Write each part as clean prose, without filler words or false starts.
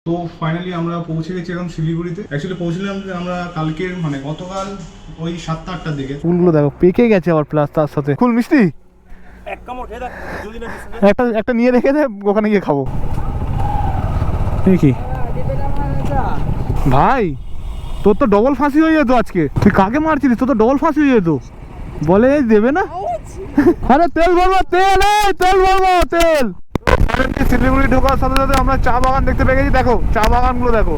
তো ফাইনালি আমরা পৌঁছে গেছি এখন শিলিগুড়িতে। অ্যাকচুয়ালি পৌঁছলাম আমরা কালকের মানে গতকাল ওই 7টা-8টার দিকে। ফুলগুলো দেখো পেকে গেছে আবার, প্লাস তার সাথে ফুল মিষ্টি। একটা নিয়ে রেখে দে, ওখানে গিয়ে খাবো। কি ভাই, তোর তো ডবল ফাঁসি হয়ে যেত আজকে। তুই কাকে মারছিলিস? তোর তো ডবল ফাঁসি হয়ে যেত। বলে দেবে না। আরে তেল ভরবো, তেল তেল ভরবো, তেল। শিলিগুড়ি ঢোকার সাথে সাথে আমরা চা বাগান দেখতে পেয়ে গেছি। দেখো চা বাগানগুলো দেখো,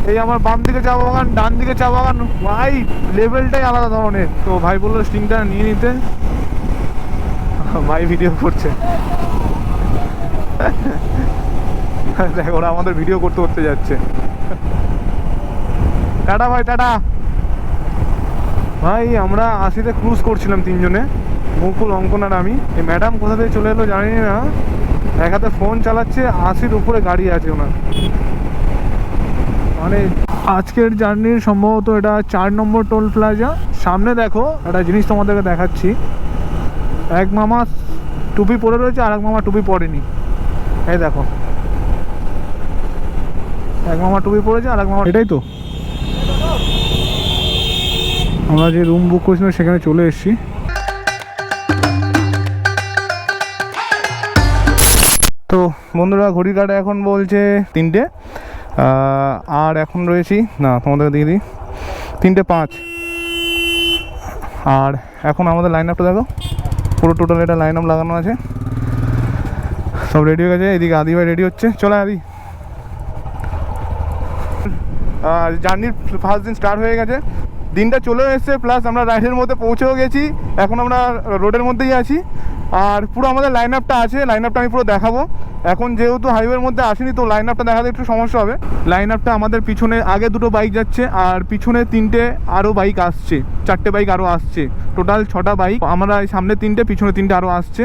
এই আমার বাম দিকে চা বাগান, ডান দিকে চা বাগান। ভাই লেভেলটাই আলাদা ধরনের। তো ভাই বললো স্টিংটা নিয়ে নিতে, ভাই ভিডিও করছে। দেখ ওরা আমাদের ভিডিও করতে করতে যাচ্ছে। টাটা ভাই, টাটা ভাই। আমরা 80-তে ক্রুজ করছিলাম তিনজনে, মুকুল, অঙ্কন আর আমি। এই ম্যাডাম কোথা থেকে চলে এলো জানি না, এক হাতে ফোন চালাচ্ছে, 80-র উপরে গাড়ি আছে ওনার। মানে আজকের জার্নির সম্ভবত এটা 4 নম্বর টোল প্লাজা। সামনে দেখো একটা জিনিস তোমাদেরকে দেখাচ্ছি। এক মামা টুপি পরে রয়েছে, আর এক মামা টুপি পরেনি। এই দেখো, এক মামা টুপি পরেছে, আর এক মামা, এটাই তো আমরা যে রুম বুক করেছিলাম সেখানে চলে এসেছি। তো বন্ধুরা, ঘড়ির কাঁটা এখন বলছে 3টে, আর এখন রয়েছি না, তোমাদের দিয়ে দিই 3টে 5। আর এখন আমাদের লাইন আপটা দেখো, পুরো টোটাল এটা লাইন আপ লাগানো আছে, সব রেডি হয়ে গেছে। এদিকে আদি ভাই রেডি হচ্ছে, চলে আদি। জার্নির ফার্স্ট দিন স্টার্ট হয়ে গেছে, দিনটা চলেও এসছে, প্লাস আমরা রাইডের মধ্যে পৌঁছেও গেছি। এখন আমরা রোডের মধ্যেই আছি, আর পুরো আমাদের লাইন আপটা আছে। লাইন আপটা আমি পুরো দেখাবো। এখন যেহেতু হাইওয়ের মধ্যে আসেনি, তো লাইন আপটা দেখাতে একটু সমস্যা হবে। লাইন আপটা আমাদের পিছনে আগে 2টো বাইক যাচ্ছে, আর পিছনে 3টে আরও বাইক আসছে, 4টে বাইক আরও আসছে, টোটাল 6টা বাইক। আমরা সামনে 3টে, পিছনে 3টে আরও আসছে।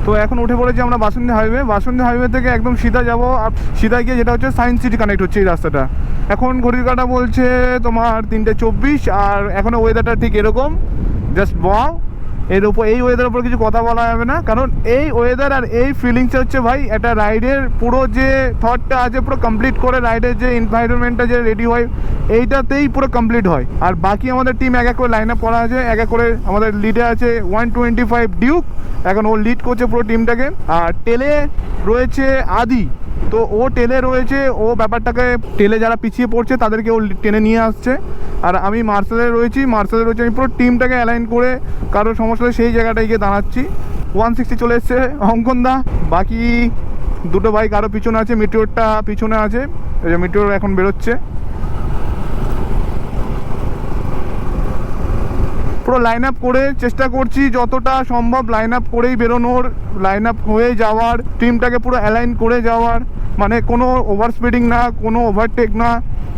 তো এখন উঠে পড়েছি আমরা বাসন্তী হাইওয়ে। বাসন্তী হাইওয়ে থেকে একদম সিধা যাবো, আর সিধা গিয়ে যেটা হচ্ছে সায়েন্স সিটি কানেক্ট হচ্ছে এই রাস্তাটা। এখন ঘড়ির কাঁটা বলছে তোমার 3টে 24, আর এখনও ওয়েদারটা ঠিক এরকম, জাস্ট ওয়াও। এর উপর, এই ওয়েদারের উপর কিছু কথা বলা যাবে না, কারণ এই ওয়েদার আর এই ফিলিংসটা হচ্ছে ভাই একটা রাইডের পুরো যে থটটা আছে পুরো কমপ্লিট করে, রাইডের যে এনভায়রনমেন্টটা যে রেডি হয় এইটাতেই পুরো কমপ্লিট হয়। আর বাকি আমাদের টিম এক এক করে লাইন আপ করা আছে, এক এক করে। আমাদের লিডে আছে 125 ডিউক, এখন ও লিড করছে পুরো টিমটাকে। আর টেলে রয়েছে আদি, তো ও টেলে রয়েছে, ও ব্যাপারটাকে টেলে যারা পিছিয়ে পড়ছে তাদেরকে ও টেনে নিয়ে আসছে। আর আমি মার্শালে রয়েছি, আমি পুরো টিমটাকে অ্যালাইন করে কারোর সমস্যা হলে সেই জায়গাটায় গিয়ে দাঁড়াচ্ছি। 160 চলে এসছে অঙ্কন দা, বাকি 2টো বাইক আরও পিছনে আছে, মিটিওরটা পিছনে আছে, এই যে মিটিওর এখন বেরোচ্ছে। পুরো লাইন আপ করে চেষ্টা করছি যতটা সম্ভব লাইন আপ করেই বেরোনোর, লাইন আপ হয়ে যাওয়ার, টিমটাকে পুরো অ্যালাইন করে যাওয়ার। মানে কোনো ওভার স্পিডিং না, কোনো ওভারটেক না।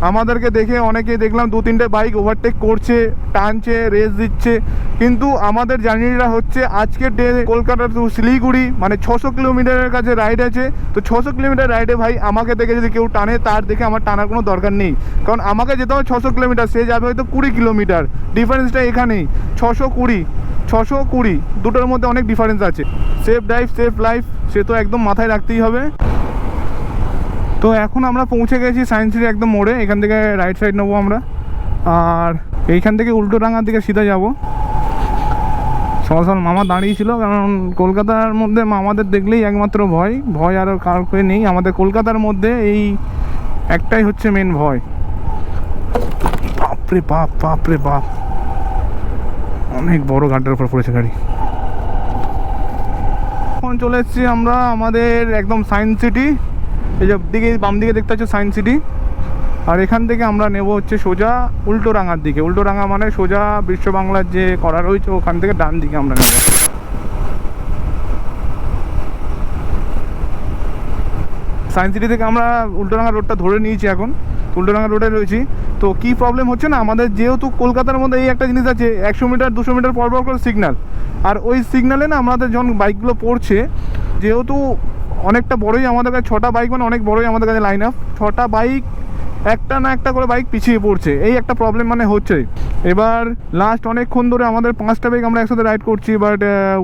আমাদেরকে দেখে অনেকে দেখলাম 2-3টে বাইক ওভারটেক করছে, টানছে, রেস দিচ্ছে, কিন্তু আমাদের জার্নিটা হচ্ছে আজকের ডে কলকাতা টু শিলিগুড়ি, মানে 600 কিলোমিটারের কাছে রাইড আছে। তো 600 কিলোমিটার রাইডে ভাই আমাকে দেখে যদি কেউ টানে, তার দেখে আমার টানার কোনো দরকার নেই, কারণ আমাকে যেতে হবে 600 কিলোমিটার, সে যাবে হয়তো 20 কিলোমিটার। ডিফারেন্সটা এখানেই, 620 দুটোর মধ্যে অনেক ডিফারেন্স আছে। সেফ ড্রাইভ সেফ লাইফ, সে তো একদম মাথায় রাখতেই হবে। তো এখন আমরা পৌঁছে গেছি সায়েন্স সিটির একদম মোড়ে, এখান থেকে রাইট সাইড নেবো আমরা, আর এইখান থেকে উল্টোডাঙ্গার দিকে সিধা যাব। সকাল সকাল মামা দাঁড়িয়েছিল, কারণ কলকাতার মধ্যে মামাদের দেখলেই একমাত্র ভয় আর কাউকে নেই। আমাদের কলকাতার মধ্যে এই একটাই হচ্ছে মেন ভয়। বাপরে বাপ, বাপরে বাপ, অনেক বড় ঘাটের উপর পড়েছে গাড়ি। এখন চলে এসেছি আমরা আমাদের একদম সায়েন্স সিটি, এই যে দিকে বাম দিকে দেখতে হচ্ছে সায়েন্স সিটি। আর এখান থেকে আমরা নেব হচ্ছে সোজা উল্টোডাঙ্গার দিকে। উল্টোডাঙ্গা মানে সোজা বিশ্ব বাংলার যে করা রয়েছে ওখান থেকে ডান দিকে আমরা নেব। সায়েন্স সিটি থেকে আমরা উল্টোডাঙ্গা রোডটা ধরে নিয়েছি, এখন উল্টোডাঙ্গা রোডে রয়েছি। তো কি প্রবলেম হচ্ছে না, আমাদের যেহেতু কলকাতার মধ্যে এই একটা জিনিস আছে, 100 মিটার 200 মিটার পর করে সিগন্যাল, আর ওই সিগন্যালে না আমাদের যখন বাইকগুলো পড়ছে, যেহেতু অনেকটা বড়োই আমাদের কাছে 6টা বাইক, মানে অনেক বড়োই আমাদের কাছে লাইন আপ, 6টা বাইক একটা না একটা করে বাইক পিছিয়ে পড়ছে, এই একটা প্রবলেম মানে হচ্ছে। এবার লাস্ট অনেকক্ষণ ধরে আমাদের 5টা বাইক আমরা একসাথে রাইড করছি, বাট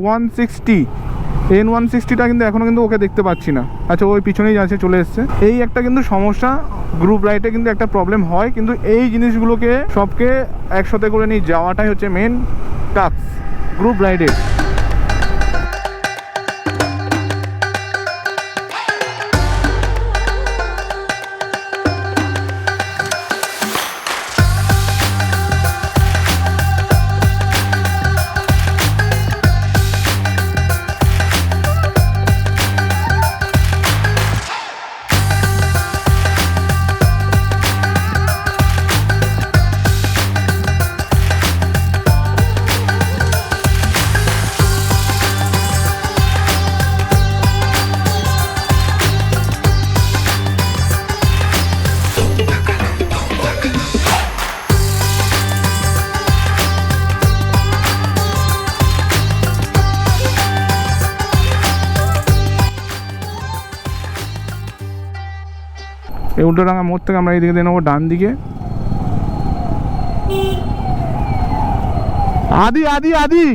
160 N160টা কিন্তু এখনও কিন্তু ওকে দেখতে পাচ্ছি না। আচ্ছা ওই পিছনেই আছে, চলে এসছে। এই একটা কিন্তু সমস্যা, গ্রুপ রাইডে কিন্তু একটা প্রবলেম হয়, কিন্তু এই জিনিসগুলোকে সবকে একসাথে করে নিয়ে যাওয়াটাই হচ্ছে মেন টাস্ক গ্রুপ রাইডে। এই উল্টোডাঙ্গা মোড় থেকে আমরা এইদিকে দিয়ে নেবো ডান দিকে। আদি আদি আদি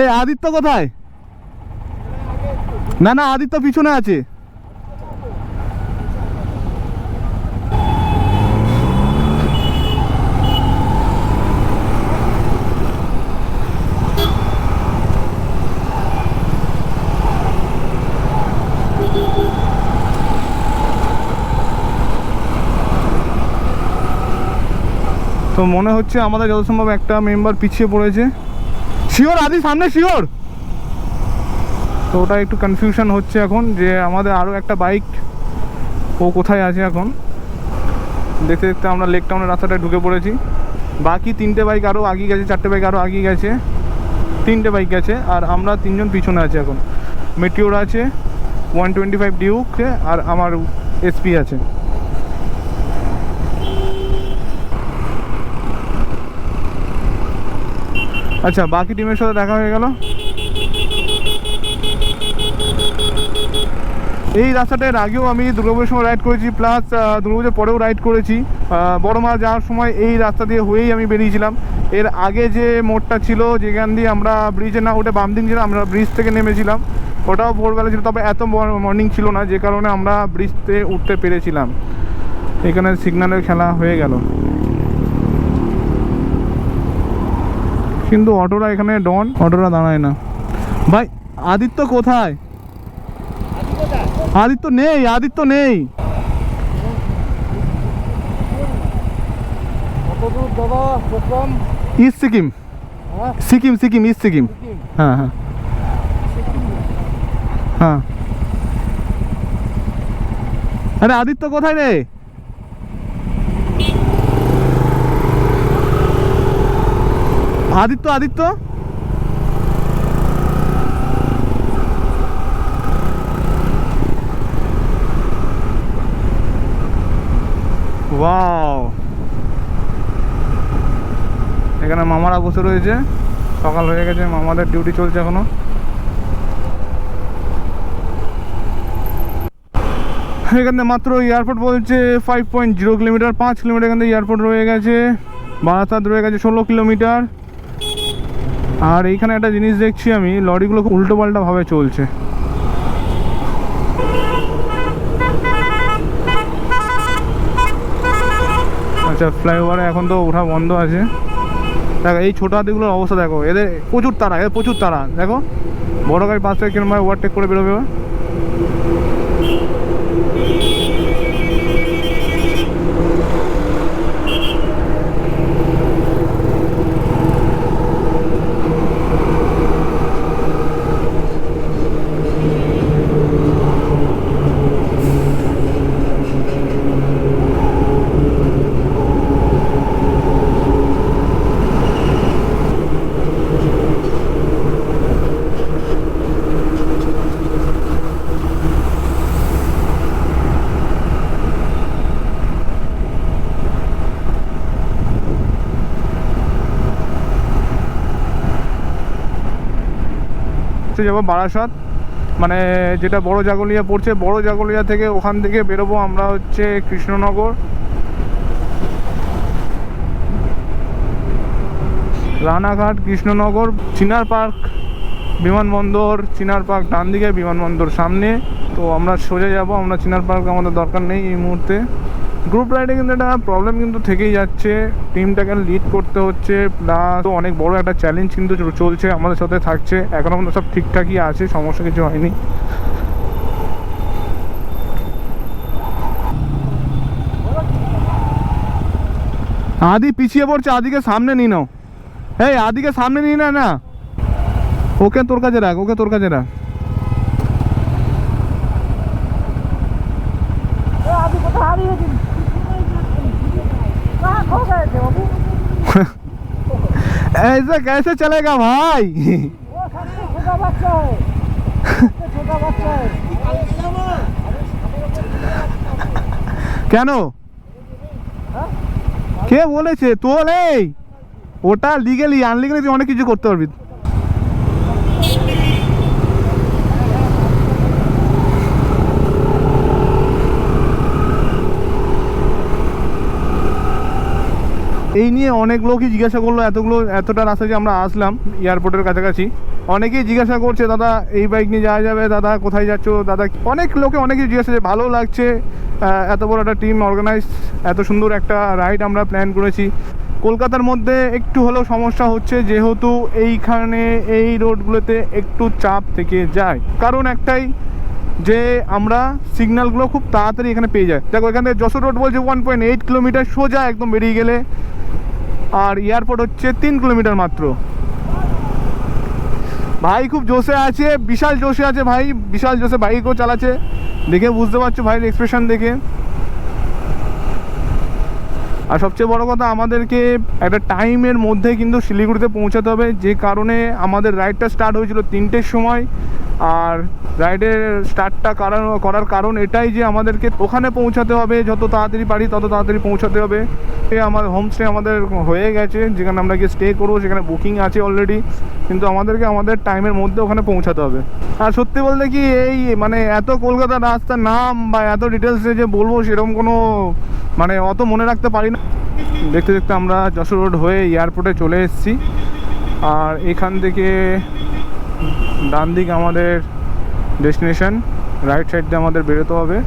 এই আদিত্য কোথায়? না না, আদিত্য পিছনে আছে। তো মনে হচ্ছে আমাদের যত সম্ভব একটা মেম্বার পিছিয়ে পড়েছে। শিওর আদি সামনে শিওর? তো ওটা একটু কনফিউশন হচ্ছে এখন যে আমাদের আরও একটা বাইক ও কোথায় আছে। এখন দেখতে দেখতে আমরা লেক টাউনের রাস্তাটায় ঢুকে পড়েছি। বাকি 3টে বাইক আরও আগিয়ে গেছে, 4টে বাইক আরও আগিয়ে গেছে, 3টে বাইক গেছে, আর আমরা 3জন পিছনে আছি। এখন মেটিওর আছে, 125 ডিউক, আর আমার এসপি আছে। আচ্ছা বাকি টিমের সাথে দেখা হয়ে গেল। এই রাস্তাটার আগেও আমি দুর্গাপুজোর সময় রাইড করেছি, প্লাস দুর্গাপুজোর পরেও রাইড করেছি। বড় মা যাওয়ার সময় এই রাস্তা দিয়ে হয়েই আমি বেরিয়েছিলাম। এর আগে যে মোড়টা ছিল যেখান দিয়ে আমরা ব্রিজে না উঠে বাম দিন ছিলাম, আমরা ব্রিজ থেকে নেমেছিলাম, ওটাও ভোরবেলা ছিল, তবে এত মর্নিং ছিল না, যে কারণে আমরা ব্রিজতে উঠতে পেরেছিলাম। এখানে সিগন্যালের খেলা হয়ে গেল। কিন্তু অটোরা এখানে ডন, অটোরা দাঁড়ায় না। ভাই আদিত্য কোথায়? আদিত্য নেই, আদিত্য নেই। East Sikkim, Sikkim Sikkim east Sikkim. হ্যাঁ হ্যাঁ হ্যাঁ। আরে আদিত্য কোথায় রে? আদিত্য আদিত্য ওয়াও, এখানে মামারা বসে রয়েছে। সকাল হয়ে গেছে, মামাদের ডিউটি চলছে এখনো। এখানে মাত্র এয়ারপোর্ট বলছে 5.0 কিলোমিটার, 5 কিলোমিটার এখান থেকে এয়ারপোর্ট রয়ে গেছে। বারাসাত রয়ে গেছে 16 কিলোমিটার। আর এইখানে একটা জিনিস দেখছি আমি, লরিগুলো খুব উল্টো পাল্টা ভাবে চলছে। আচ্ছা ফ্লাইওভারে এখন তো ওঠা বন্ধ আছে। দেখো এই ছোটো হাতিগুলোর অবস্থা দেখো, এদের প্রচুর তাড়া, এদের প্রচুর তাড়া। দেখো বড় গাড়ি পাশ থেকে কিরকম ওভারটেক করে বেরোবে। যাব বারাসাত, মানে যেটা বড় জাগলিয়া পড়ছে। বড় জাগলিয়া থেকে ওখান থেকে বেরোবো আমরা হচ্ছে কৃষ্ণনগর, রানাঘাট, কৃষ্ণনগর, চিনার পার্ক বিমানবন্দর, চিনার পার্ক ডান দিকে, বিমানবন্দর সামনে। তো আমরা সোজা যাব, আমরা চিনার পার্ক আমাদের দরকার নেই এই মুহূর্তে। গ্রুপ রাইডে কিন্তু একটা প্রবলেম কিন্তু থেকেই যাচ্ছে, টিমটাকে লিড করতে হচ্ছে, প্লাস তো অনেক বড় একটা চ্যালেঞ্জ কিন্তু চলছে আমাদের সাথে থাকছে। এখনও পর্যন্ত সব ঠিকঠাকই আছে, সমস্যা কিছু হয়নি। আদি পিছিয়ে পড়ছে, আদিকে সামনে নিয়ে নাও। এই আদিকে সামনে নিয়ে না, না ওকে তোর কাছে রাখ, ওকে তোর কাছে রাখ। ऐसा कैसे चलेगा भाई? কেন কে বলেছে তোর? এই ওটা লিগেলি, আনলিগেলি তুই অনেক কিছু করতে পারবি। এই নিয়ে অনেক লোকই জিজ্ঞাসা করলো, এতটা রাস্তা যে আমরা আসলাম এয়ারপোর্টের কাছাকাছি, অনেকেই জিজ্ঞাসা করছে দাদা এই বাইক নিয়ে যাওয়া যাবে, দাদা কোথায় যাচ্ছ দাদা। অনেকেই জিজ্ঞাসা যে ভালো লাগছে, এত বড় একটা টিম অর্গানাইজ, এত সুন্দর একটা রাইড আমরা প্ল্যান করেছি। কলকাতার মধ্যে একটু হলেও সমস্যা হচ্ছে, যেহেতু এইখানে এই রোডগুলোতে একটু চাপ থেকে যায়। কারণ একটাই যে আমরা সিগন্যালগুলো খুব তাড়াতাড়ি এখানে পেয়ে যায়। দেখো এখান থেকে যশোর রোড বলছে 1.8 কিলোমিটার সোজা একদম বেরিয়ে গেলে, আর এয়ারপোর্ট হচ্ছে 3 কিলোমিটার মাত্র। ভাই খুব জোশে আছে, বিশাল জোশে আছে ভাই, বিশাল জোশে বাইকও চালাচ্ছে, দেখে বুঝতে পারছো ভাইয়ের এক্সপ্রেশন দেখে। আর সবচেয়ে বড় কথা, আমাদেরকে একটা টাইমের মধ্যে কিন্তু শিলিগুড়িতে পৌঁছাতে হবে, যে কারণে আমাদের রাইডটা স্টার্ট হয়েছিল 3টের সময়। আর রাইডের স্টার্টটা করার কারণ এটাই যে আমাদেরকে ওখানে পৌঁছাতে হবে, যত তাড়াতাড়ি পারি তত তাড়াতাড়ি পৌঁছাতে হবে। আমার হোমস্টে আমাদের হয়ে গেছে, যেখানে আমরা গিয়ে স্টে করবো, সেখানে বুকিং আছে অলরেডি, কিন্তু আমাদেরকে আমাদের টাইমের মধ্যে ওখানে পৌঁছাতে হবে। আর সত্যি বলতে কি, এই মানে এত কলকাতার রাস্তার নাম বা এত ডিটেলসে যে বলবো সেরকম কোনো মানে অত মনে রাখতে পারি না। দেখতে দেখতে আমরা যশোর রোড হয়ে এয়ারপোর্টে চলে এসেছি। আর এখান থেকে ডান দিকে আমাদের ডেস্টিনেশন, রাইট সাইড দিয়ে আমাদের বেরোতে হবে।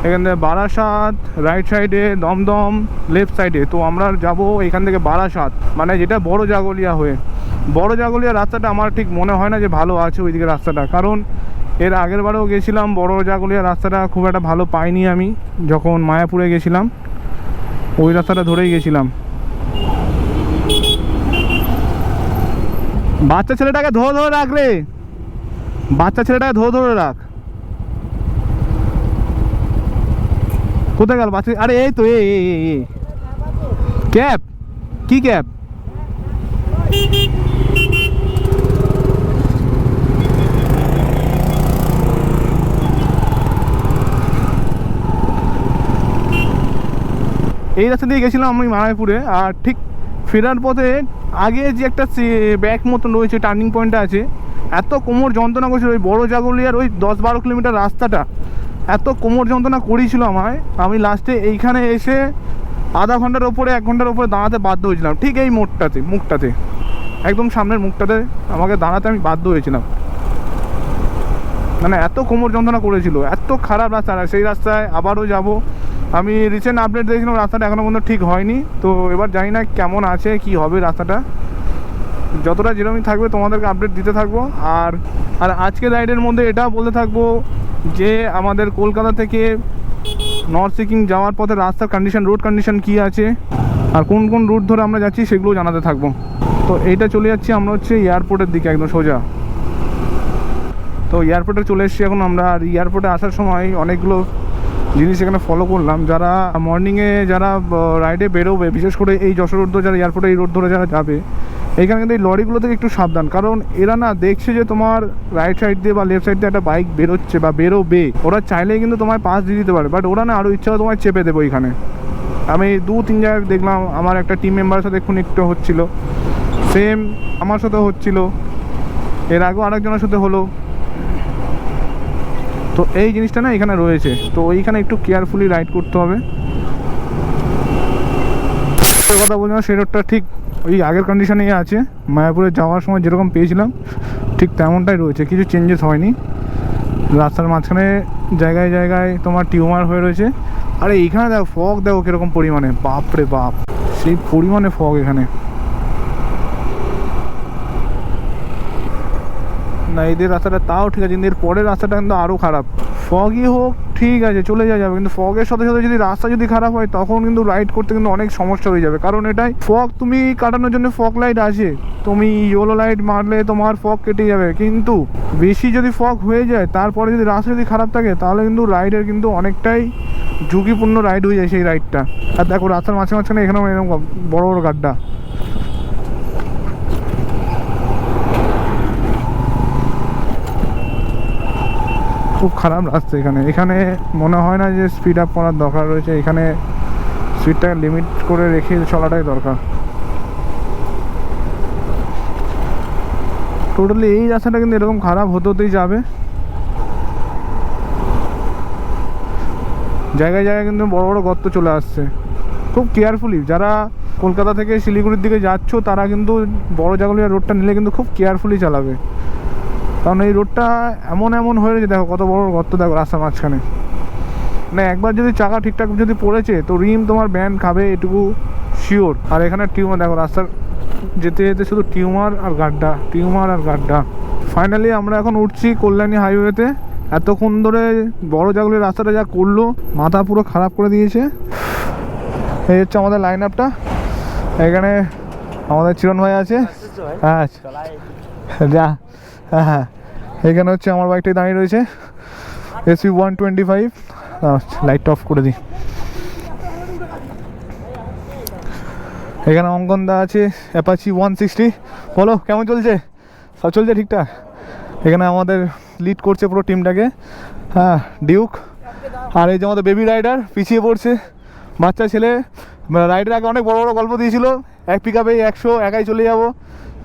এখান থেকে বারাসাত, রাইট সাইডে দমদম, লেফট সাইডে। তো আমরা যাব এখান থেকে বারাসাত, মানে যেটা বড় জাগলিয়া হয়ে। বড় জাগলিয়া রাস্তাটা আমার ঠিক মনে হয় না যে ভালো আছে ওইদিকে রাস্তাটা, কারণ এর আগের বারেও গেছিলাম, বড় জাগলিয়া রাস্তাটা খুব একটা ভালো পাইনি আমি। যখন মায়াপুরে গেছিলাম ওই রাস্তাটা ধরেই গেছিলাম। বাচ্চা ছেলেটাকে ধরে রাখ রে, বাচ্চা ছেলেটাকে ধরে রাখ। কোথায় গেল বাচ্চা? আরে এই তো ক্যাব, কি ক্যাব? এই রাস্তা দিয়ে গেছিলাম আমি মায়াপুরে। আর ঠিক ফেরার পথে আগে যে একটা ব্যাক মতন রয়েছে, টার্নিং পয়েন্টটা আছে, এত কোমর যন্ত্রণা করছিল ওই বড় জাগলিয়ার ওই 10-12 কিলোমিটার রাস্তাটা, এত কোমর যন্ত্রণা করেছিল আমায়। আমি লাস্টে এইখানে এসে আধা ঘন্টার ওপরে 1 ঘন্টার ওপরে দাঁড়াতে বাধ্য হয়েছিলাম, ঠিক এই মুখটাতে একদম সামনের মুখটাতে আমাকে দাঁড়াতে আমি বাধ্য হয়েছিলাম। মানে এত কোমর যন্ত্রণা করেছিল, এত খারাপ রাস্তা। আর সেই রাস্তায় আবারও যাব। আমি রিসেন্ট আপডেট দেখছিলাম, রাস্তাটা এখনও পর্যন্ত ঠিক হয়নি। তো এবার জানি না কেমন আছে, কি হবে রাস্তাটা। যতটা যেরকমই থাকবে তোমাদেরকে আপডেট দিতে থাকবো। আর আজকে রাইডের মধ্যে এটা বলতে থাকবো যে আমাদের কলকাতা থেকে নর্থ সিকিম যাওয়ার পথে রাস্তার কন্ডিশন, রোড কন্ডিশন কী আছে, আর কোন কোন রুট ধরে আমরা যাচ্ছি সেগুলো জানাতে থাকবো। তো এইটা চলে যাচ্ছি আমরা হচ্ছে এয়ারপোর্টের দিকে একদম সোজা। তো এয়ারপোর্টে চলে এসেছি এখন আমরা। আর এয়ারপোর্টে আসার সময় অনেকগুলো জিনিস এখানে ফলো করলাম। যারা মর্নিংয়ে যারা রাইডে বেরোবে, বিশেষ করে এই যশোর রোড ধরে, যারা এয়ারপোর্টে এই রোড ধরে যারা যাবে, এইখানে কিন্তু এই লরিগুলো থেকে একটু সাবধান। কারণ এরা না দেখছে যে তোমার রাইট সাইড দিয়ে বা লেফট সাইড দিয়ে একটা বাইক বেরোচ্ছে বা বেরোবে, ওরা চাইলেই কিন্তু তোমায় পাস দিয়ে দিতে পারে। বাট ওরা না আরও ইচ্ছা তোমায় চেপে দেবো এখানে। আমি 2-3 জায়গায় দেখলাম, আমার একটা টিম মেম্বারের সাথে এখন একটু হচ্ছিলো, সেম আমার সাথেও হচ্ছিলো। এর আগেও আরেকজনের সাথে হলো। তো এই জিনিসটা না এখানে রয়েছে, তো এইখানে একটু কেয়ারফুলি রাইড করতে হবে। কথা বলছিলাম সেই রোডটা ঠিক ওই আগের কন্ডিশনেই আছে, মায়াপুরে যাওয়ার সময় যেরকম পেয়েছিলাম ঠিক তেমনটাই রয়েছে, কিছু চেঞ্জেস হয়নি। রাস্তার মাঝখানে জায়গায় জায়গায় তোমার টিউমার হয়ে রয়েছে। আরে এইখানে দেখো ফগ, দেখো কীরকম পরিমাণে, বাপরে বাপ সেই পরিমাণে ফগ এখানে। না এদের রাস্তাটা তাও ঠিক আছে, কিন্তু এর পরের রাস্তাটা কিন্তু আরও খারাপ। ফগই হোক ঠিক আছে চলে যাবে, কিন্তু ফগের সাথে সাথে যদি রাস্তা যদি খারাপ হয় তখন কিন্তু রাইড করতে কিন্তু অনেক সমস্যা হয়ে যাবে। কারণ এটাই ফগ তুমি কাটানোর জন্য ফগ লাইট আছে, তুমি ইয়েলো লাইট মারলে তোমার ফগ কেটে যাবে, কিন্তু বেশি যদি ফগ হয়ে যায় তারপরে যদি রাস্তা যদি খারাপ থাকে তাহলে কিন্তু রাইডের কিন্তু অনেকটাই ঝুঁকিপূর্ণ রাইড হয়ে যায় সেই রাইডটা। আর দেখো রাস্তার মাঝখানে এখানেও এরকম বড় বড় গাড্ডা। খুব খারাপ রাস্তা এখানে। এখানে মনে হয় না যে স্পিড আপ করার দরকার রয়েছে, এখানে স্পিডটাকে লিমিট করে রেখে চলাটাই দরকার। টোটালি এই রাস্তাটা কিন্তু এরকম খারাপ হতেই যাবে। জায়গায় জায়গায় কিন্তু বড় বড় গর্ত চলে আসছে। খুব কেয়ারফুলি যারা কলকাতা থেকে শিলিগুড়ির দিকে যাচ্ছ তারা কিন্তু বড় জাগলিয়া রোডটা নিলে কিন্তু খুব কেয়ারফুলি চালাবে, কারণ এই রোডটা এমন হয়ে রয়েছে। দেখো কত বড় গর্ত, দেখো রাস্তার মাঝখানে। না একবার যদি চাকা ঠিকঠাক যদি পড়েছে তো রিম তোমার ব্যান্ড খাবে এটুকু শিওর। আর এখানে টিউমার দেখো, রাস্তার যেতে যেতে শুধু টিউমার আর গাড্ডা, টিউমার আর গাড্ডা। ফাইনালি আমরা এখন উঠছি কল্যাণী হাইওয়েতে। এতক্ষণ ধরে বড় জাগলির রাস্তাটা যা করলো, মাথা পুরো খারাপ করে দিয়েছে। এই হচ্ছে আমাদের লাইন আপটা। এখানে আমাদের চিরণ ভাই আছে। আচ্ছা যা, হ্যাঁ এখানে হচ্ছে আমার বাইকটাই দাঁড়িয়ে রয়েছে, এসপি 125। লাইটটা অফ করে দিই। এখানে অঙ্কনদা আছে, অ্যাপাচি 160। বলো কেমন চলছে? সব চলছে ঠিকঠাক? এখানে আমাদের লিড করছে পুরো টিমটাকে, হ্যাঁ ডিউক। আর এই যে আমাদের বেবি রাইডার পিছিয়ে পড়ছে, বাচ্চা ছেলে। রাইডের আগে অনেক বড় বড় গল্প দিয়েছিল, এক পিক আপে 100 একাই চলে যাব।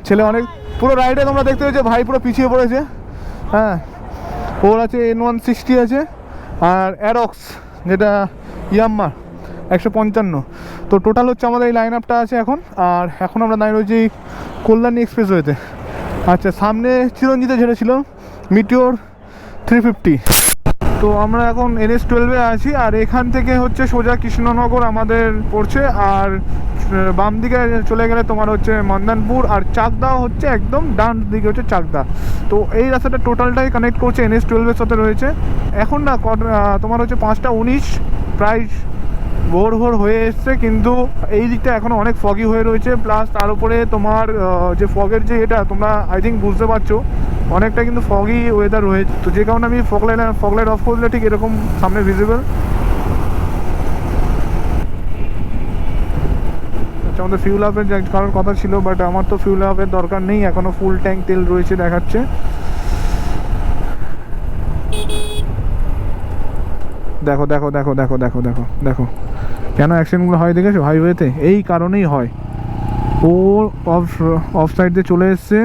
ছেলে অনেক পুরো রাইডে তোমরা দেখতে পেয়েছো, ভাই পুরো পিছিয়ে পড়েছে। হ্যাঁ ওর আছে N160 আছে, আর অ্যারক্স যেটা ইয়াম্মার 155। তো টোটাল হচ্ছে আমাদের এই লাইন আপটা আছে এখন। আর এখন আমরা দাঁড়িয়ে রয়েছি কল্যাণী এক্সপ্রেসওয়েতে। আচ্ছা সামনে চিরঞ্জিতে ছেড়েছিল মিটিওর 350। তো আমরা এখন NS12-এ আছি, আর এখান থেকে হচ্ছে সোজা কৃষ্ণনগর আমাদের পড়ছে। আর বাম দিকে চলে গেলে তোমার হচ্ছে মন্দানপুর, আর চাকদা হচ্ছে একদম ডান দিকে হচ্ছে চাকদা। তো এই রাস্তাটা টোটালটাই কানেক্ট করছে NS12-এর সাথে রয়েছে। এখন না তোমার হচ্ছে 5:19, প্রায় ভোর হয়ে এসছে, কিন্তু এই দিকটা এখনও অনেক ফগি হয়ে রয়েছে। প্লাস তার উপরে তোমার যে ফগের যে এটা তোমরা আই থিঙ্ক বুঝতে পারছো, অনেকটা কিন্তু ফগি ওয়েদার রয়েছে। তো যে কারণে আমি ফগ লাইট অফ করলে ঠিক এরকম সামনে ভিজিবল। আচ্ছা আমাদের ফিউল আপের কারোর কথা ছিল, বাট আমার তো ফিউল আপের দরকার নেই, এখনও ফুল ট্যাঙ্ক তেল রয়েছে দেখাচ্ছে। দেখো দেখো দেখো দেখো দেখো দেখো দেখো কেন অ্যাক্সিডেন্টগুলো হয় দেখেছো হাইওয়েতে? এই কারণেই হয়। ও অফ সাইড দিয়ে চলে এসছে,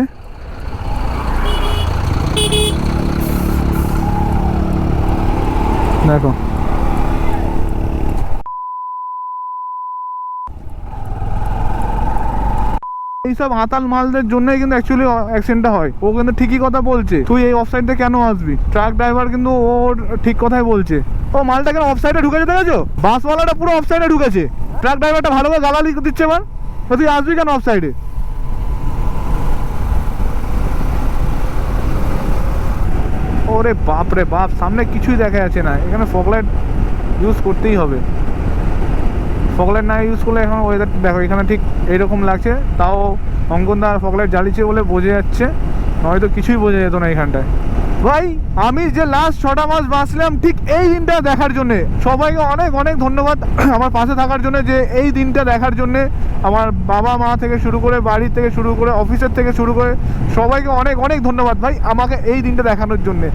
দেখো এইসব আতাল মালদের জন্যই কিন্তু অ্যাকচুয়ালি অ্যাক্সিডেন্টটা হয়। ও কিন্তু ঠিকই কথা বলছে, তুই এই অফসাইড দিয়ে কেন আসবি? ট্রাক ড্রাইভার কিন্তু ওর ঠিক কথাই বলছে। ও মালটা কেন অফসাইডে ঢুকেছে দেখেছো? বাসওয়ালাটা পুরো অফসাইডে ঢুকেছে, ট্রাক ড্রাইভারটা ভালো করে গালালি দিচ্ছে। এবার তুই আসবি কেন অফসাইডে? ওরে বাপ রে বাপ, সামনে কিছুই দেখা যাচ্ছে না। এখানে ফগলাইট ইউজ করতেই হবে। ফগলাইট না ইউজ করলে এখন ওয়েদার দেখো এখানে ঠিক এইরকম লাগছে। তাও অঙ্কনদা আর ফগলাইট জ্বালিয়েছে বলে বোঝা যাচ্ছে, নয়তো কিছুই বোঝা যেত না এখানটায়। ভাই আমি যে লাস্ট 6টা মাস বাঁচলাম ঠিক এই দিনটা দেখার জন্যে। সবাইকে অনেক অনেক ধন্যবাদ আমার পাশে থাকার জন্য, যে এই দিনটা দেখার জন্যে। আমার বাবা মা থেকে শুরু করে, বাড়ির থেকে শুরু করে, অফিসের থেকে শুরু করে সবাইকে অনেক অনেক ধন্যবাদ ভাই আমাকে এই দিনটা দেখানোর জন্যে।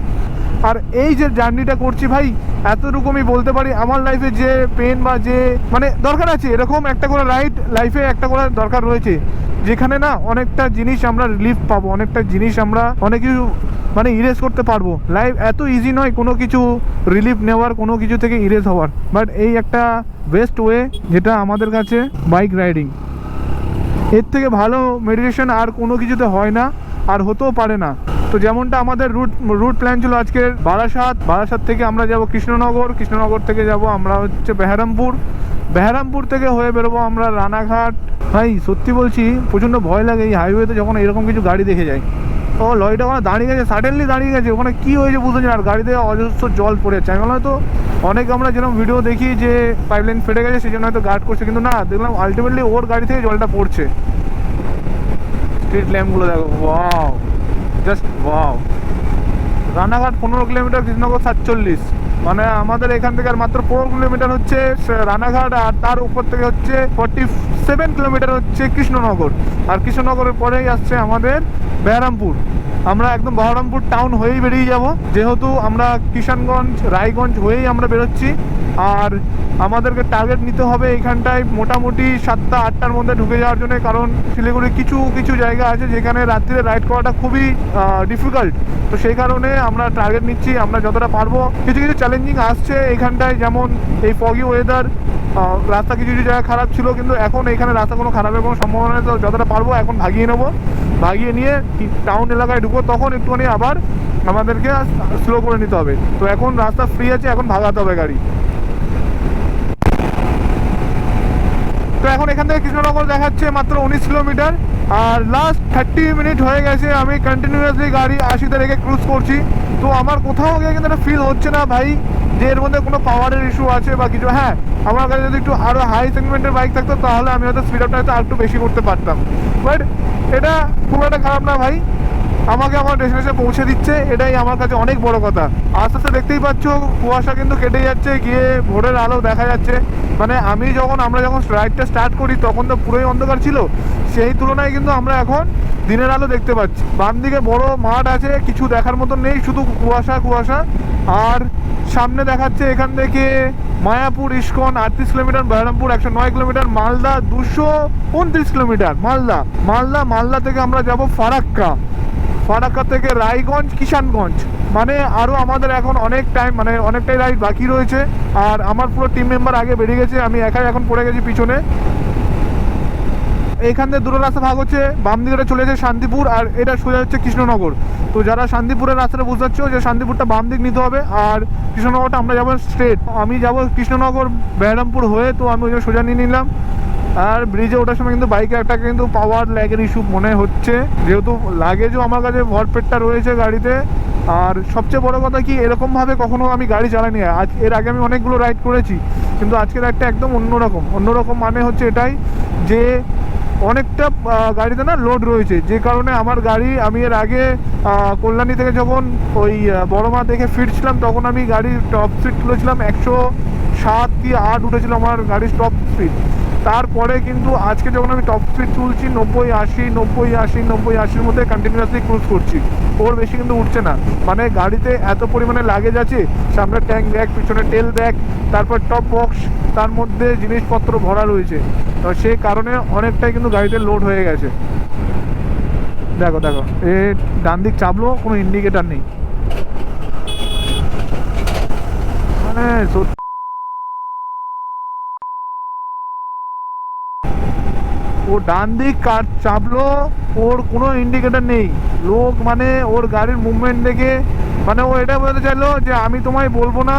আর এই যে জার্নিটা করছি ভাই, এতটুকুই বলতে পারি। আমার লাইফে যে পেন বা যে মানে দরকার আছে, এরকম একটা করে রাইড লাইফে একটা করে দরকার রয়েছে, যেখানে না অনেকটা জিনিস আমরা রিলিফ পাবো, অনেকটা জিনিস আমরা অনেক কিছু মানে ইরেজ করতে পারবো। লাইফ এত ইজি নয় কোনো কিছু রিলিফ নেওয়ার, কোনো কিছু থেকে ইরেজ হওয়ার, বাট এই একটা বেস্ট ওয়ে যেটা আমাদের কাছে বাইক রাইডিং। এর থেকে ভালো মেডিটেশন আর কোনো কিছুতে হয় না, আর হতেও পারে না। তো যেমনটা আমাদের রুট প্ল্যান ছিল আজকের বারাসাত থেকে আমরা যাব কৃষ্ণনগর থেকে যাব আমরা হচ্ছে বেহারামপুর থেকে হয়ে বেরোবো আমরা রানাঘাট। ভাই সত্যি বলছি প্রচণ্ড ভয় লাগে এই হাইওয়েতে যখন এরকম কিছু গাড়ি দেখে যায়। ও লরিটা ওখানে দাঁড়িয়ে গেছে, সাডেনলি দাঁড়িয়ে গেছে, ওখানে কী হয়েছে বুঝতে পারছি না। আর গাড়িতে অজস্র জল পড়ে যাচ্ছে। আমি বললাম হয়তো অনেক আমরা যেরকম ভিডিও দেখি যে পাইপলাইন ফেটে গেছে সেই জন্য হয়তো গার্ড করছে, কিন্তু না, দেখলাম আলটিমেটলি ওর গাড়ি থেকে জলটা পড়ছে। স্ট্রিট ল্যাম্পগুলো দেখো, wow, just wow. Ranaghat 15 kilometre, Krishnanagar 47, মানে আমাদের এখান থেকে আর মাত্র 4 কিলোমিটার হচ্ছে রানাঘাট, আর তার উপর থেকে হচ্ছে 47 কিলোমিটার হচ্ছে কৃষ্ণনগর। আর কৃষ্ণনগরের পরেই আসছে আমাদের বেহারামপুর। আমরা একদম বহরমপুর টাউন হয়েই বেরিয়ে যাব, যেহেতু আমরা কিষানগঞ্জ রায়গঞ্জ হয়েই আমরা বেরোচ্ছি। আর আমাদেরকে টার্গেট নিতে হবে এইখানটায় মোটামুটি 7টা-8টার মধ্যে ঢুকে যাওয়ার জন্য, কারণ শিলিগুড়ি কিছু জায়গা আছে যেখানে রাত্রিরে রাইড করাটা খুবই ডিফিকাল্ট। তো সেই কারণে আমরা টার্গেট নিচ্ছি, আমরা যতটা পারবো। কিছু চ্যালেঞ্জিং আসছে এইখানটায়, যেমন এই ফগি ওয়েদার, রাস্তা কিছু জায়গা খারাপ ছিল, কিন্তু এখন এইখানে রাস্তা কোনো খারাপের কোনো সম্ভাবনা নেই। তো যতটা পারবো এখন ভাগিয়ে নেবো, ভাগিয়ে নিয়ে টাউন এলাকায় ঢুকবো, তখন একটুখানি আবার আমাদেরকে স্লো করে নিতে হবে। তো এখন রাস্তা ফ্রি আছে, এখন ভাগাতে হবে গাড়ি। তো এখন এখান থেকে কৃষ্ণনগর দেখাচ্ছে মাত্র 19 কিলোমিটার, আর লাস্ট 30 মিনিট হয়ে গেছে আমি কন্টিনিউয়াসলি গাড়ি 80তে রেখে ক্রুজ করছি। তো আমার কোথাও গিয়ে কিন্তু একটা ফিল হচ্ছে না ভাই যে এর মধ্যে কোনো পাওয়ারের ইস্যু আছে বা কিছু। হ্যাঁ, আমার কাছে যদি একটু আরও হাই সেগমেন্টের বাইক থাকতো তাহলে আমি হয়তো স্পিড আপটা হয়তো আর একটু বেশি করতে পারতাম, বাট এটা খুব একটা খারাপ না ভাই। আমাকে আমার ডেস্টিনেশনে পৌঁছে দিচ্ছে, এটাই আমার কাছে অনেক বড় কথা। আস্তে আস্তে দেখতেই পাচ্ছ কুয়াশা কিন্তু কেটে যাচ্ছে, গিয়ে ভোরের আলো দেখা যাচ্ছে। মানে আমরা যখন রাইডটা স্টার্ট করি তখন তো পুরোই অন্ধকার ছিল, সেই তুলনায় কিন্তু আমরা এখন দিনের আলো দেখতে পাচ্ছি। বাম দিকে বড় মাঠ আছে, কিছু দেখার মতন নেই, শুধু কুয়াশা। আর সামনে দেখাচ্ছে এখান থেকে Mayapur ISKCON 38 kilometre, Baharampur 109 kilometre, Malda 229 kilometre. Malda থেকে আমরা যাব ফারাক্কা থেকে রায়গঞ্জ, কিষানগঞ্জ। মানে আরও আমাদের এখন অনেকটাই রাইড বাকি রয়েছে। আর আমার পুরো টিম মেম্বার আগে বেরিয়ে গেছে, আমি একাই এখন পড়ে গেছি পিছনে। এইখান থেকে দুটো রাস্তা ভাগ হচ্ছে, বাম দিকে চলে যাচ্ছে শান্তিপুর, আর এটা সোজা হচ্ছে কৃষ্ণনগর। তো যারা শান্তিপুরের রাস্তাটা বুঝতে পারছো যে শান্তিপুরটা বাম দিক নিতে হবে, আর কৃষ্ণনগরটা আমরা যাবো স্ট্রেট। আমি যাব কৃষ্ণনগর বেহারামপুর হয়ে, তো আমি ওই সোজা নিয়ে নিলাম। আর ব্রিজে ওঠার সময় কিন্তু বাইকে একটা কিন্তু পাওয়ার ল্যাগের ইস্যু মনে হচ্ছে, যেহেতু লাগেজও আমার কাছে ভরপেটটা রয়েছে গাড়িতে। আর সবচেয়ে বড় কথা কি, এরকমভাবে কখনো আমি গাড়ি চালাইনি। এর আগে আমি অনেকগুলো রাইড করেছি, কিন্তু আজকের একটা একদম অন্যরকম মানে হচ্ছে এটাই যে অনেকটা গাড়িতে না লোড রয়েছে, যে কারণে আমার গাড়ি, আমি এর আগে কল্যাণী থেকে যখন ওই বড় মা দেখে ফিরছিলাম তখন আমি গাড়ির টপ স্পিড তুলেছিলাম 107 কি 8 উঠেছিল আমার গাড়ির টপ স্পিড। তারপরে কিন্তু আজকে যখন আমি টপ স্পিড তুলছি 90-80-90-80-90-80-র মধ্যে কন্টিনিউয়াসলি ক্রুজ করছি, ওর বেশি কিন্তু উঠছে না। মানে গাড়িতে এত পরিমাণে লাগেজ আছে, সামনে ট্যাঙ্ক ব্যাগ, পিছনে টেল ব্যাগ, তারপর টপ বক্স, তার মধ্যে জিনিসপত্র ভরা রয়েছে। তো সেই কারণে অনেকটাই কিন্তু গাড়িতে লোড হয়ে গেছে। দেখো এ ডান দিক চাপলো, কোনো ইন্ডিকেটার নেই। মানে ও ডান দিক চাপলো, ওর কোনো ইন্ডিকেটার নেই। লোক মানে ওর গাড়ির মুভমেন্ট দেখে মানে ও এটা বলতে চাইলো যে আমি তোমায় বলবো না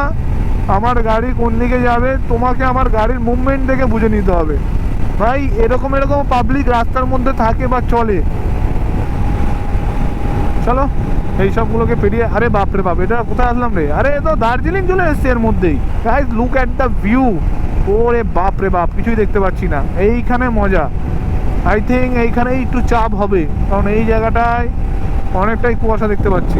আমার গাড়ি কোন দিকে যাবে, তোমাকে আমার গাড়ির মুভমেন্ট দেখে বুঝে নিতে হবে। ভাই এরকম পাবলিক রাস্তার মধ্যে থাকে বা চলে। চলো এই সবগুলোকে পেরিয়ে, আরে বাপরে বাপ, এটা কোথায় আসলাম রে? আরে এ তো দার্জিলিং চলে এসছে এর মধ্যেই। Guys look at the view. ওরে বাপরে বাপ, কিছুই দেখতে পাচ্ছি না। এইখানে মজা, আই থিঙ্ক এইখানেই একটু চাপ হবে, কারণ এই জায়গাটায় অনেকটাই কুয়াশা দেখতে পাচ্ছি।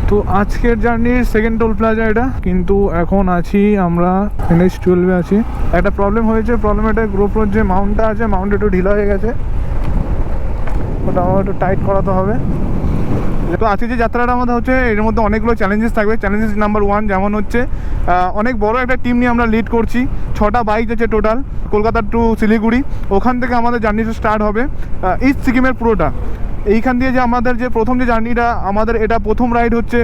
তো আজকের জার্নির সেকেন্ড টোল প্লাজা এটা, কিন্তু এখন আছি আমরা NH-12 আছি। একটা প্রবলেম হয়েছে, প্রবলেমটা গ্রোপ্রোর যে মাউন্টটা আছে, মাউন্ট একটু ঢিলা হয়ে গেছে, ওটা আমার একটু টাইট করাতে হবে। তো আজকে যে যাত্রাটা আমাদের হচ্ছে এর মধ্যে অনেকগুলো চ্যালেঞ্জেস থাকবে। চ্যালেঞ্জেস নাম্বার 1 যেমন হচ্ছে অনেক বড় একটা টিম নিয়ে আমরা লিড করছি, 6টা বাইক আছে টোটাল, কলকাতা টু শিলিগুড়ি। ওখান থেকে আমাদের জার্নিটা স্টার্ট হবে ইস্ট সিকিমের পুরোটা। এইখান দিয়ে যে আমাদের যে প্রথম যে জার্নিটা, আমাদের এটা প্রথম রাইড হচ্ছে।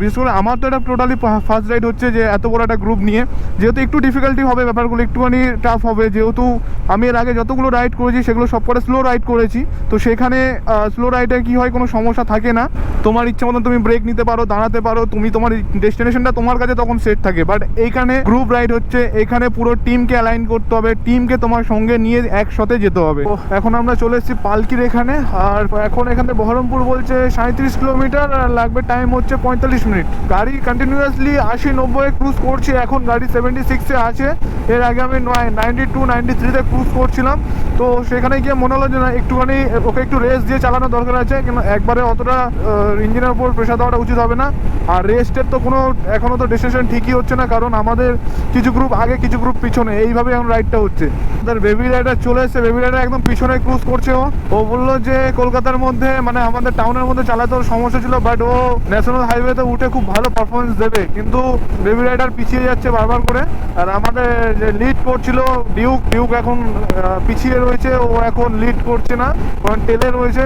বিশেষ করে আমার তো এটা টোটালি ফার্স্ট রাইড হচ্ছে, যে এত বড় একটা গ্রুপ নিয়ে। যেহেতু একটু ডিফিকাল্টি হবে, ব্যাপারগুলো একটুখানি টাফ হবে, যেহেতু আমি এর আগে যতগুলো রাইড করেছি সেগুলো সব করে স্লো রাইড করেছি। তো সেখানে স্লো রাইডে কী হয়, কোনো সমস্যা থাকে না, তোমার ইচ্ছা মতন তুমি ব্রেক নিতে পারো, দাঁড়াতে পারো, তুমি তোমার ডেস্টিনেশনটা তোমার কাছে তখন সেট থাকে। বাট এইখানে গ্রুপ রাইড হচ্ছে, এখানে পুরো টিমকে অ্যালাইন করতে হবে, টিমকে তোমার সঙ্গে নিয়ে একসাথে যেতে হবে। তো এখন আমরা চলে এসেছি পালকির এখানে, আর এখন এখান থেকে বহরমপুর বলছে 37 কিলোমিটার, আর লাগবে টাইম হচ্ছে 45 মিনিট। গাড়ি কন্টিনিউয়াসলি 80-90 ক্রুজ করছে, এখন গাড়ি 76-এ আছে। এর আগে আমি 92-93-তে ক্রুজ করছিলাম। তো সেখানে গিয়ে মনে হলো যে না, একটুখানি ওকে একটু রেস্ট দিয়ে চালানো দরকার আছে, কিন্তু একবারে অতটা ইঞ্জিনের উপর প্রেশার দেওয়াটা উচিত হবে না। আর রেস্টের তো কোনো এখনও তো ডেস্টিনেশন ঠিকই হচ্ছে না, কারণ আমাদের কিছু গ্রুপ আগে কিছু গ্রুপ পিছনে, এইভাবে এখন রাইডটা হচ্ছে। আমাদের বেবি রাইডার চলে এসেছে, বেবি রাইডার একদম পিছনে ক্রুজ করছে। ও বললো যে কলকাতার মধ্যে মানে আমাদের টাউনের মধ্যে চালাতে ওর সমস্যা ছিল, বাট ও ন্যাশনাল হাইওয়েতে উঠে খুব ভালো পারফরমেন্স দেবে। কিন্তু বেবি রাইডার পিছিয়ে যাচ্ছে বারবার করে। আর আমাদের যে লিড করছিল ডিউক এখন পিছিয়ে রয়েছে, ও এখন লিড করছে না, কারণ টেলে রয়েছে।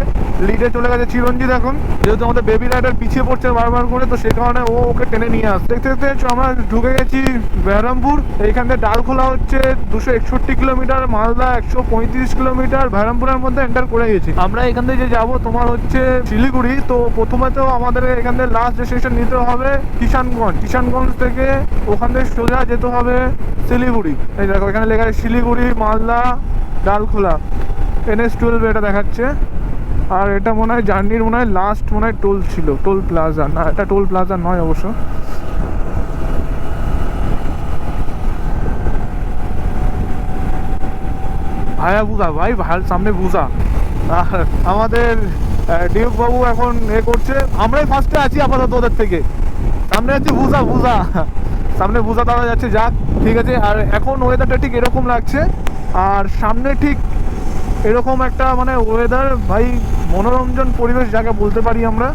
লিডে চলে গেছে চিরঞ্জিত এখন, যেহেতু আমাদের বেবি রাইডার পিছিয়ে পড়ছে বারবার করে, তো সে কারণে ও ওকে টেনে নিয়ে আসছে। দেখতে দেখতে আমরা ঢুকে গেছি বেহরামপুর। এইখান থেকে ডালখোলা হচ্ছে 261 কিলোমিটার, মালদা 135 কিলোমিটার, বেহরামপুরের মধ্যে এন্টার করে গেছি। আমরা এখান থেকে যে যাবো তোমার হচ্ছে শিলিগুড়ি। তো প্রথমে তো আমাদের এখান থেকে লাস্ট ডেস্টিনেশন নিতে হবে কিষানগঞ্জ থেকে ওখান থেকে সোজা যেতে হবে শিলিগুড়ি। এই দেখো এখানে লেখা আছে শিলিগুড়ি, মালদা, ডালখোলা, NH12 এটা দেখাচ্ছে। আর এটা মনে হয় জার্নির মনে হয় লাস্ট মনে হয় টোল ছিল, টোল প্লাজা না, এটা টোল প্লাজা নয় অবশ্য। ভায়াবুদা ভাই, ভাইয়ের সামনে বুঝা। আর আমাদের ডিউক বাবু এখন এ করছে, আমরাই ফার্স্টে আছি আপাতত ওদের থেকে। সামনে আছে বুঝা সামনে বুঝা দাঁড়া যাচ্ছে, যাক ঠিক আছে। আর এখন ওয়েদারটা ঠিক এরকম লাগছে, আর সামনে ঠিক এরকম একটা মানে ওয়েদার ভাই, মনোরঞ্জন পরিবেশ যাকে বলতে পারি আমরা।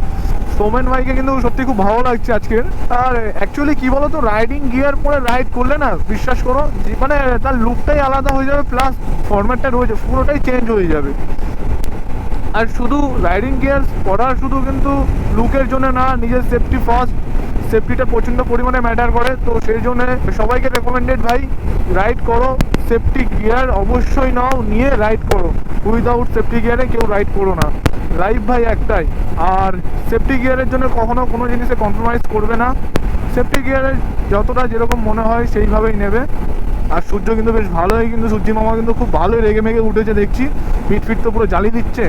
সোমেন ভাইকে কিন্তু সত্যি খুব ভালো লাগছে আজকের। আর অ্যাকচুয়ালি কি বলতো, রাইডিং গিয়ার পরে রাইড করলে না, বিশ্বাস করো মানে তার লুকটাই আলাদা হয়ে যাবে, প্লাস ফরম্যাটটা রয়েছে পুরোটাই চেঞ্জ হয়ে যাবে। আর শুধু রাইডিং গিয়ার পরা শুধু কিন্তু লুকের জন্য না, নিজের সেফটি ফার্স্ট, সেফটিটা প্রচণ্ড পরিমাণে ম্যাটার করে। তো সেই জন্য সবাইকে রেকমেন্ডেড ভাই, রাইড করো সেফটি গিয়ার অবশ্যই নাও, নিয়ে রাইড করো। উইদাউট সেফটি গিয়ারে কেউ রাইড করো না, লাইফ ভাই একটাই। আর সেফটি গিয়ারের জন্য কখনো কোনো জিনিসে কম্প্রোমাইজ করবে না, সেফটি গিয়ারে যতটা যেরকম মনে হয় সেইভাবেই নেবে। আর সূর্য কিন্তু বেশ ভালোই, কিন্তু সূর্যি মামা কিন্তু খুব ভালোই রেগে মেগে উঠেছে দেখছি, পিট তো পুরো জ্বালিয়ে দিচ্ছে।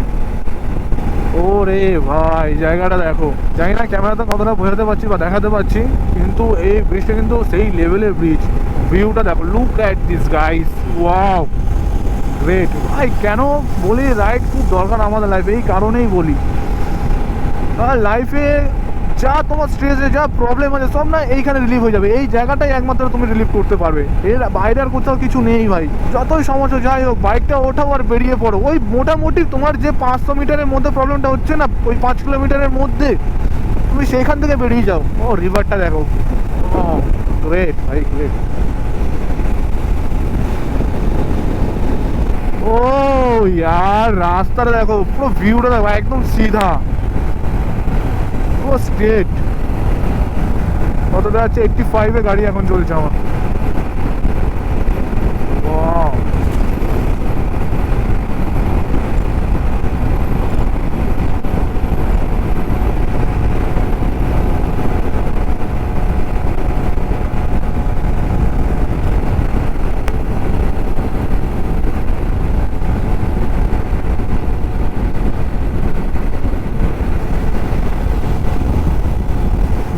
ও রে ভাই, জায়গাটা দেখো, জানি না ক্যামেরাতে কতটা বোঝাতে পারছি বা দেখাতে পারছি, কিন্তু এই ব্রিজটা কিন্তু সেই লেভেলের ব্রিজ। ভিউটা দেখো, look at this guys, wow great ভাই। কেন বলি রাইড খুব দরকার আমাদের লাইফে, এই কারণেই বলি। আর লাইফে যা তোমার স্ট্রেসে যা প্রবলেম আছে সব না এইখানে রিলিভ হয়ে যাবে, এই জায়গাটাই একমাত্র তুমি রিলিভ করতে পারবে, এর বাইরে আর কোথাও কিছু নেই ভাই। যতই সমস্যা যাই হোক, বাইকটা ওঠাও আর বেরিয়ে পড়ো। ওই মোটামুটি তোমার যে 500 মিটারের মধ্যে প্রবলেমটা হচ্ছে না, ওই 5 কিলোমিটারের মধ্যে তুমি সেইখান থেকে বেরিয়ে যাও। ও রিভারটা দেখো, ও গ্রেট ভাই গ্রেট। ও ইয়ার রাস্তাটা দেখো, পুরো ভিউটা দেখো, একদম সিধা, পুরো স্ট্রেট। কতটা আছে 85-এ গাড়ি এখন চলছে আমার।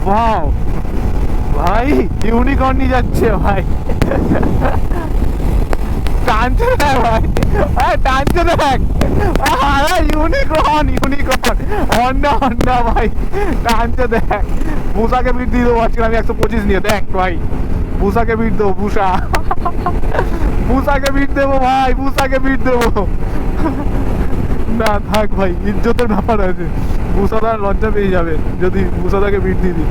ওয়াও ভাই, ইউনিকর্ন নিয়ে যাচ্ছে ভাই, টানছে দেখ ভাই, টানছে দেখ, ইউনিকর্ন হন্ডা ভাই, টানছে দেখ। বুসাকে বিট দিয়ে দেবো আজকে আমি 125 নিয়ে, দেখ ভাই, বুসাকে বিট দেবো, বুসাকে বিট দেবো ভাই, বুসাকে বিট দেবো। না থাক ভাই, ইজ্জতের ব্যাপার আছে, বুসাদা লজ্জা পেয়ে যাবে যদি বুসাদাকে বিট দিয়ে দিই।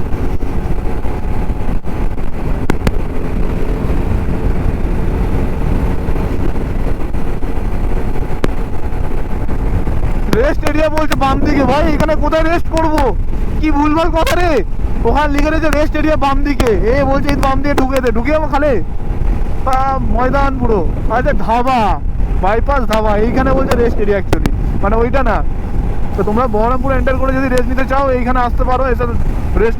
রেস্ট এরিয়া বলছে বাম দিকে, ভাই এখানে কোথায় রেস্ট করবো? কি ভুলভাল কথা রে, ওখানে লিখে রয়েছে রেস্ট এরিয়া বাম দিকে, এ বলছে এই বাম দিকে ঢুকে দে, ঢুকে যাবো খালে ময়দান পুরো। আচ্ছা ধাবা, বাইপাস ধাবা, এইখানে বলছে রেস্ট এরিয়া অ্যাকচুয়ালি, মানে ওইটা না। তো তোমরা বহরমপুর এন্টার করে যদি রেস্ট নিতে চাও এইখানে আসতে পারো, এসে রেস্ট